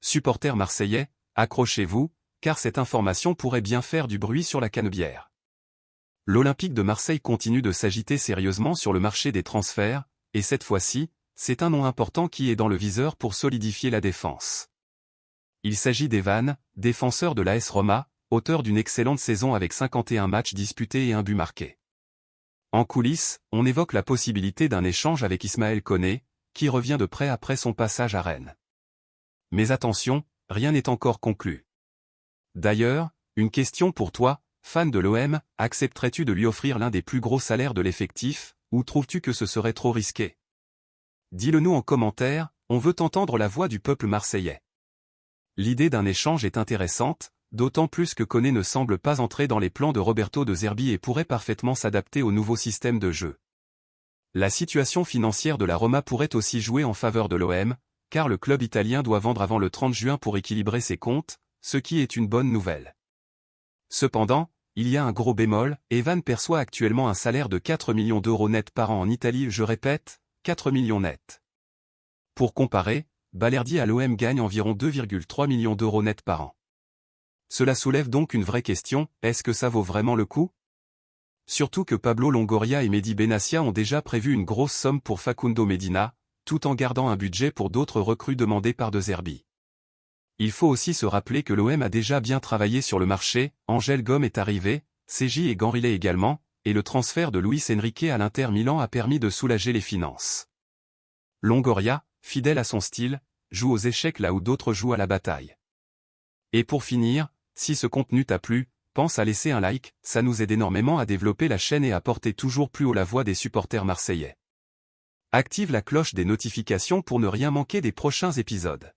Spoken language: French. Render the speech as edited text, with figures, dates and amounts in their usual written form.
Supporters marseillais, accrochez-vous, car cette information pourrait bien faire du bruit sur la canebière. L'Olympique de Marseille continue de s'agiter sérieusement sur le marché des transferts, et cette fois-ci, c'est un nom important qui est dans le viseur pour solidifier la défense. Il s'agit d'Evan, défenseur de l'AS Roma, auteur d'une excellente saison avec 51 matchs disputés et un but marqué. En coulisses, on évoque la possibilité d'un échange avec Ismaël Koné, qui revient de près après son passage à Rennes. Mais attention, rien n'est encore conclu. D'ailleurs, une question pour toi, fan de l'OM, accepterais-tu de lui offrir l'un des plus gros salaires de l'effectif, ou trouves-tu que ce serait trop risqué? Dis-le nous en commentaire, on veut entendre la voix du peuple marseillais. L'idée d'un échange est intéressante, d'autant plus que Koné ne semble pas entrer dans les plans de Roberto De Zerbi et pourrait parfaitement s'adapter au nouveau système de jeu. La situation financière de la Roma pourrait aussi jouer en faveur de l'OM, car le club italien doit vendre avant le 30 juin pour équilibrer ses comptes, ce qui est une bonne nouvelle. Cependant, il y a un gros bémol, Evan perçoit actuellement un salaire de 4 millions d'euros net par an en Italie, je répète, 4 millions net. Pour comparer, Balerdi à l'OM gagne environ 2,3 millions d'euros net par an. Cela soulève donc une vraie question, est-ce que ça vaut vraiment le coup? Surtout que Pablo Longoria et Mehdi Benassia ont déjà prévu une grosse somme pour Facundo Medina, tout en gardant un budget pour d'autres recrues demandées par De Zerbi. Il faut aussi se rappeler que l'OM a déjà bien travaillé sur le marché, Angel Gomes est arrivé, Seji et Ganrillet également, et le transfert de Luis Enrique à l'Inter Milan a permis de soulager les finances. Longoria, fidèle à son style, joue aux échecs là où d'autres jouent à la bataille. Et pour finir, si ce contenu t'a plu, pense à laisser un like, ça nous aide énormément à développer la chaîne et à porter toujours plus haut la voix des supporters marseillais. Active la cloche des notifications pour ne rien manquer des prochains épisodes.